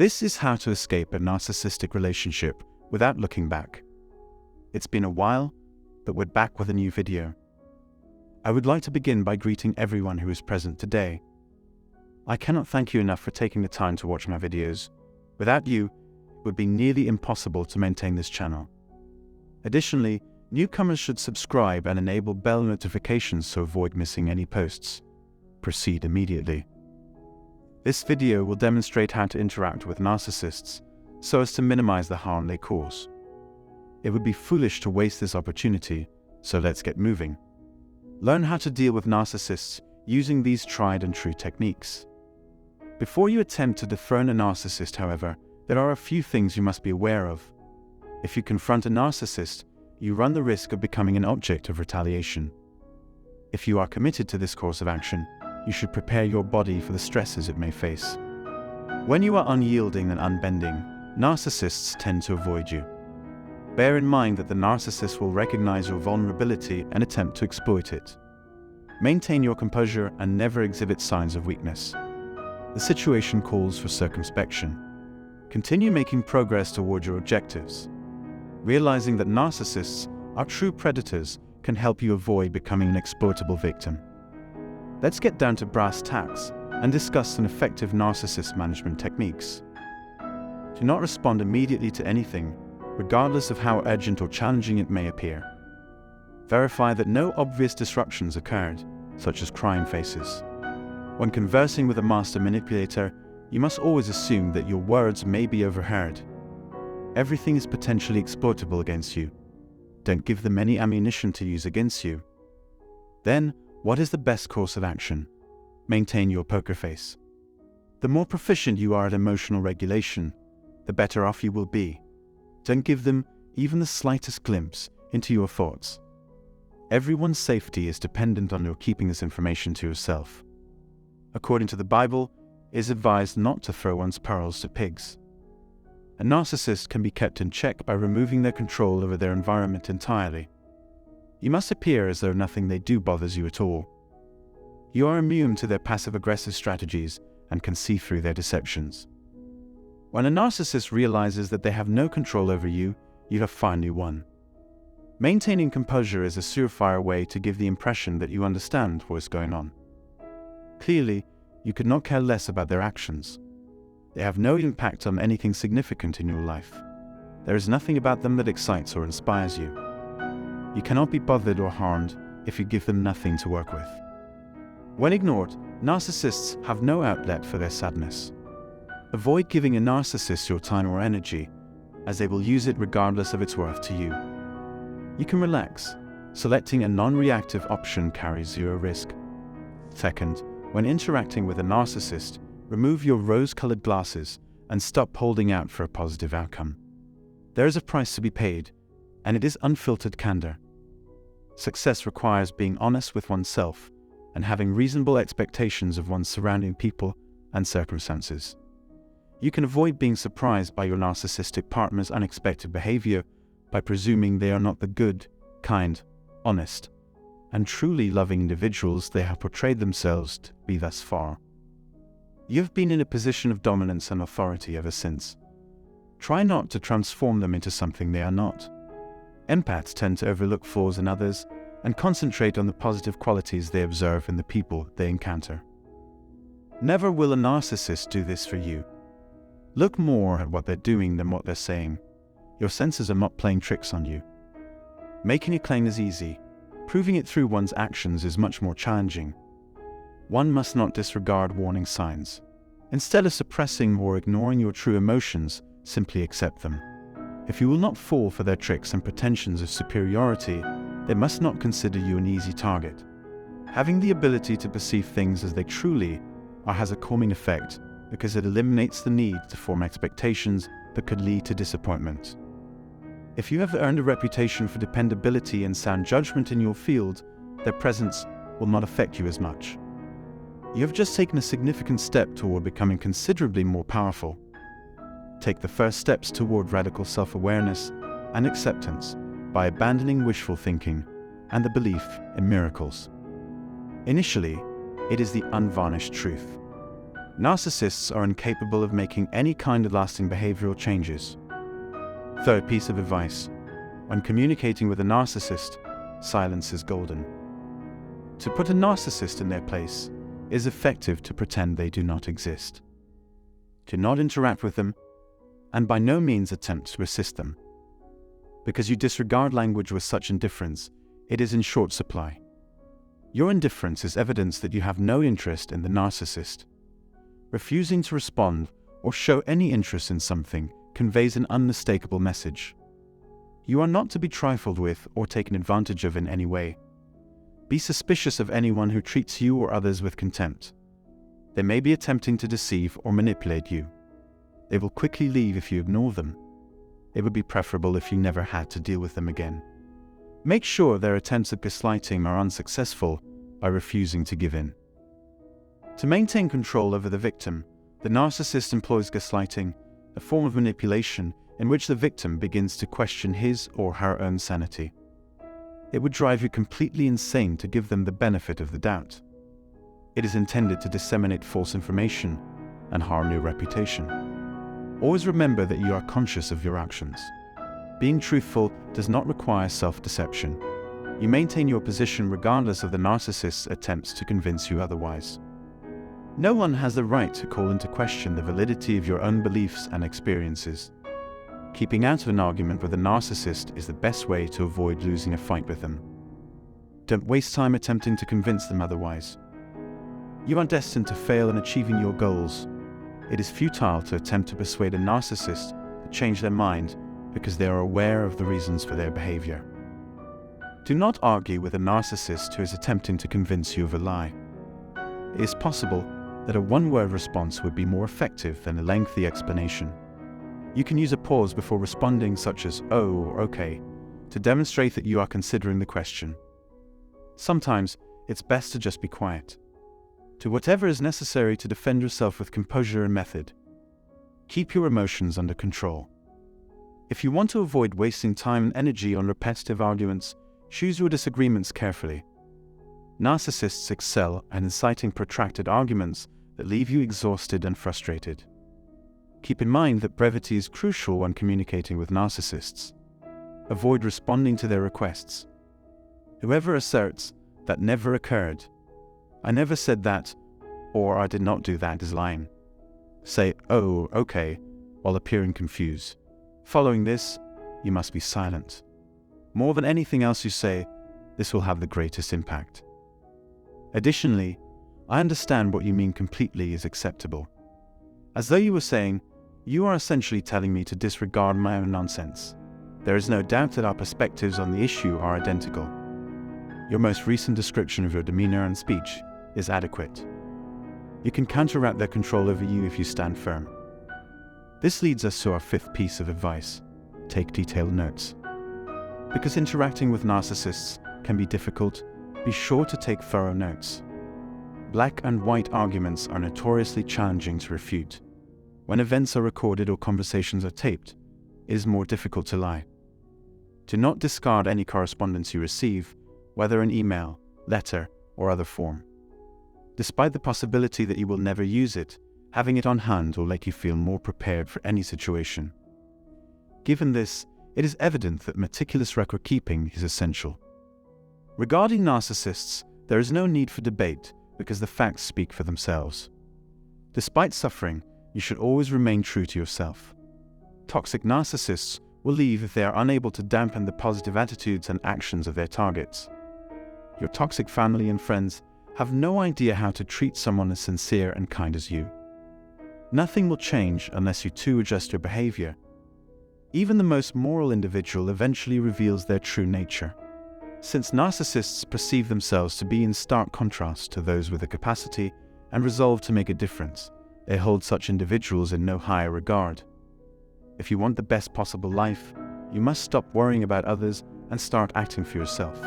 This is how to escape a narcissistic relationship without looking back. It's been a while, but we're back with a new video. I would like to begin by greeting everyone who is present today. I cannot thank you enough for taking the time to watch my videos. Without you, it would be nearly impossible to maintain this channel. Additionally, newcomers should subscribe and enable bell notifications to avoid missing any posts. Proceed immediately. This video will demonstrate how to interact with narcissists so as to minimize the harm they cause. It would be foolish to waste this opportunity, so let's get moving. Learn how to deal with narcissists using these tried and true techniques. Before you attempt to dethrone a narcissist, however, there are a few things you must be aware of. If you confront a narcissist, you run the risk of becoming an object of retaliation. If you are committed to this course of action, you should prepare your body for the stresses it may face. When you are unyielding and unbending, narcissists tend to avoid you. Bear in mind that the narcissist will recognize your vulnerability and attempt to exploit it. Maintain your composure and never exhibit signs of weakness. The situation calls for circumspection. Continue making progress toward your objectives. Realizing that narcissists are true predators can help you avoid becoming an exploitable victim. Let's get down to brass tacks and discuss some effective narcissist management techniques. Do not respond immediately to anything, regardless of how urgent or challenging it may appear. Verify that no obvious disruptions occurred, such as crying faces. When conversing with a master manipulator, you must always assume that your words may be overheard. Everything is potentially exploitable against you. Don't give them any ammunition to use against you. Then, what is the best course of action? Maintain your poker face. The more proficient you are at emotional regulation, the better off you will be. Don't give them even the slightest glimpse into your thoughts. Everyone's safety is dependent on your keeping this information to yourself. According to the Bible, it is advised not to throw one's pearls to pigs. A narcissist can be kept in check by removing their control over their environment entirely. You must appear as though nothing they do bothers you at all. You are immune to their passive-aggressive strategies and can see through their deceptions. When a narcissist realizes that they have no control over you, you have finally won. Maintaining composure is a surefire way to give the impression that you understand what is going on. Clearly, you could not care less about their actions. They have no impact on anything significant in your life. There is nothing about them that excites or inspires you. You cannot be bothered or harmed if you give them nothing to work with. When ignored, narcissists have no outlet for their sadness. Avoid giving a narcissist your time or energy, as they will use it regardless of its worth to you. You can relax. Selecting a non-reactive option carries zero risk. Second, when interacting with a narcissist, remove your rose-colored glasses and stop holding out for a positive outcome. There is a price to be paid, and it is unfiltered candor. Success requires being honest with oneself and having reasonable expectations of one's surrounding people and circumstances. You can avoid being surprised by your narcissistic partner's unexpected behavior by presuming they are not the good, kind, honest, and truly loving individuals they have portrayed themselves to be thus far. You have been in a position of dominance and authority ever since. Try not to transform them into something they are not. Empaths tend to overlook flaws in others and concentrate on the positive qualities they observe in the people they encounter. Never will a narcissist do this for you. Look more at what they're doing than what they're saying. Your senses are not playing tricks on you. Making a claim is easy. Proving it through one's actions is much more challenging. One must not disregard warning signs. Instead of suppressing or ignoring your true emotions, simply accept them. If you will not fall for their tricks and pretensions of superiority, they must not consider you an easy target. Having the ability to perceive things as they truly are has a calming effect because it eliminates the need to form expectations that could lead to disappointment. If you have earned a reputation for dependability and sound judgment in your field, their presence will not affect you as much. You have just taken a significant step toward becoming considerably more powerful. Take the first steps toward radical self-awareness and acceptance by abandoning wishful thinking and the belief in miracles. Initially, it is the unvarnished truth. Narcissists are incapable of making any kind of lasting behavioral changes. Third piece of advice: when communicating with a narcissist, silence is golden. To put a narcissist in their place is effective to pretend they do not exist. Do not interact with them, and by no means attempt to assist them. Because you disregard language with such indifference, it is in short supply. Your indifference is evidence that you have no interest in the narcissist. Refusing to respond or show any interest in something conveys an unmistakable message. You are not to be trifled with or taken advantage of in any way. Be suspicious of anyone who treats you or others with contempt. They may be attempting to deceive or manipulate you. They will quickly leave if you ignore them. It would be preferable if you never had to deal with them again. Make sure their attempts at gaslighting are unsuccessful by refusing to give in. To maintain control over the victim, the narcissist employs gaslighting, a form of manipulation in which the victim begins to question his or her own sanity. It would drive you completely insane to give them the benefit of the doubt. It is intended to disseminate false information and harm your reputation. Always remember that you are conscious of your actions. Being truthful does not require self-deception. You maintain your position regardless of the narcissist's attempts to convince you otherwise. No one has the right to call into question the validity of your own beliefs and experiences. Keeping out of an argument with a narcissist is the best way to avoid losing a fight with them. Don't waste time attempting to convince them otherwise. You are destined to fail in achieving your goals. It is futile to attempt to persuade a narcissist to change their mind because they are aware of the reasons for their behavior. Do not argue with a narcissist who is attempting to convince you of a lie. It is possible that a one-word response would be more effective than a lengthy explanation. You can use a pause before responding, such as "oh" or "okay," to demonstrate that you are considering the question. Sometimes it's best to just be quiet. Do whatever is necessary to defend yourself with composure and method. Keep your emotions under control. If you want to avoid wasting time and energy on repetitive arguments, choose your disagreements carefully. Narcissists excel at inciting protracted arguments that leave you exhausted and frustrated. Keep in mind that brevity is crucial when communicating with narcissists. Avoid responding to their requests. Whoever asserts "that never occurred," "I never said that," or "I did not do that" is lying. Say "oh" or "okay" while appearing confused. Following this, you must be silent. More than anything else you say, this will have the greatest impact. Additionally, "I understand what you mean completely" is acceptable. As though you were saying, "You are essentially telling me to disregard my own nonsense." There is no doubt that our perspectives on the issue are identical. Your most recent description of your demeanor and speech is adequate. You can counteract their control over you if you stand firm. This leads us to our fifth piece of advice: take detailed notes. Because interacting with narcissists can be difficult, be sure to take thorough notes. Black and white arguments are notoriously challenging to refute. When events are recorded or conversations are taped, it is more difficult to lie. Do not discard any correspondence you receive, whether in email, letter, or other form. Despite the possibility that you will never use it, having it on hand will make you feel more prepared for any situation. Given this, it is evident that meticulous record keeping is essential. Regarding narcissists, there is no need for debate because the facts speak for themselves. Despite suffering, you should always remain true to yourself. Toxic narcissists will leave if they are unable to dampen the positive attitudes and actions of their targets. Your toxic family and friends have no idea how to treat someone as sincere and kind as you. Nothing will change unless you too adjust your behavior. Even the most moral individual eventually reveals their true nature. Since narcissists perceive themselves to be in stark contrast to those with the capacity and resolve to make a difference, they hold such individuals in no higher regard. If you want the best possible life, you must stop worrying about others and start acting for yourself.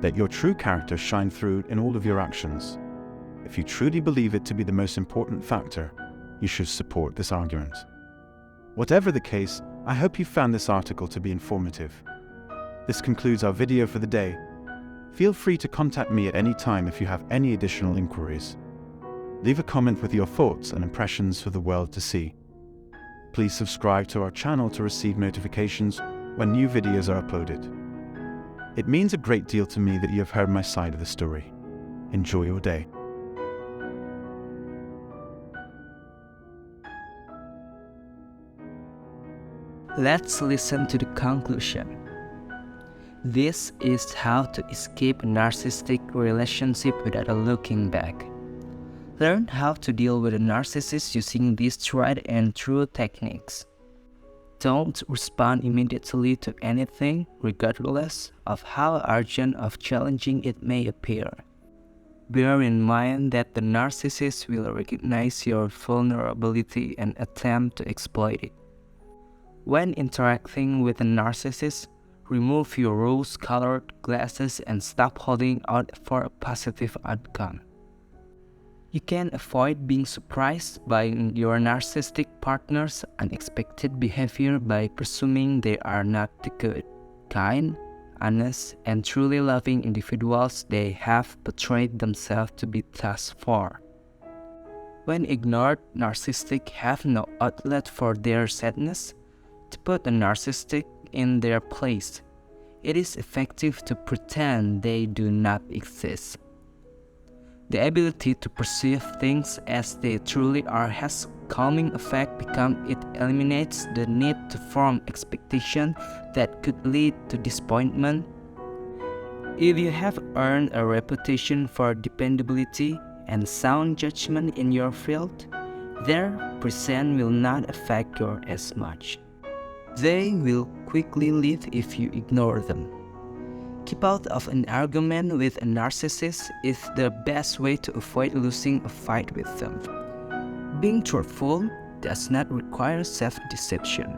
Let your true character shine through in all of your actions. If you truly believe it to be the most important factor, you should support this argument. Whatever the case, I hope you found this article to be informative. This concludes our video for the day. Feel free to contact me at any time if you have any additional inquiries. Leave a comment with your thoughts and impressions for the world to see. Please subscribe to our channel to receive notifications when new videos are uploaded. It means a great deal to me that you have heard my side of the story. Enjoy your day. Let's listen to the conclusion. This is how to escape a narcissistic relationship without looking back. Learn how to deal with a narcissist using these tried and true techniques. Don't respond immediately to anything, regardless of how urgent or challenging it may appear. Bear in mind that the narcissist will recognize your vulnerability and attempt to exploit it. When interacting with a narcissist, remove your rose-colored glasses and stop holding out for a positive outcome. You can avoid being surprised by your narcissistic partner's unexpected behavior by presuming they are not the good, kind, honest, and truly loving individuals they have portrayed themselves to be thus far. When ignored, narcissists have no outlet for their sadness. To put a narcissist in their place, it is effective to pretend they do not exist. The ability to perceive things as they truly are has calming effect because it eliminates the need to form expectations that could lead to disappointment. If you have earned a reputation for dependability and sound judgment in your field, their presence will not affect you as much. They will quickly leave if you ignore them. Keep out of an argument with a narcissist is the best way to avoid losing a fight with them. Being truthful does not require self-deception.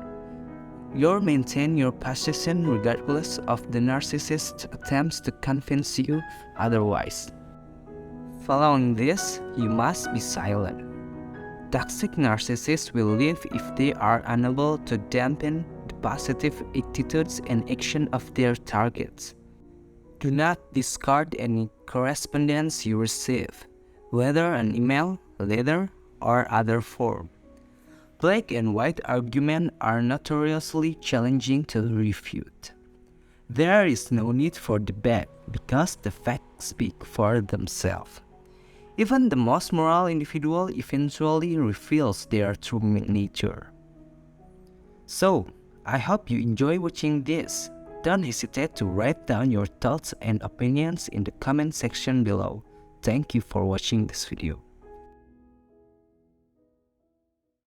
You'll maintain your position regardless of the narcissist's attempts to convince you otherwise. Following this, you must be silent. Toxic narcissists will leave if they are unable to dampen the positive attitudes and action of their targets. Do not discard any correspondence you receive, whether an email, letter, or other form. Black and white arguments are notoriously challenging to refute. There is no need for debate because the facts speak for themselves. Even the most moral individual eventually reveals their true nature. So, I hope you enjoy watching this. Don't hesitate to write down your thoughts and opinions in the comment section below. Thank you for watching this video.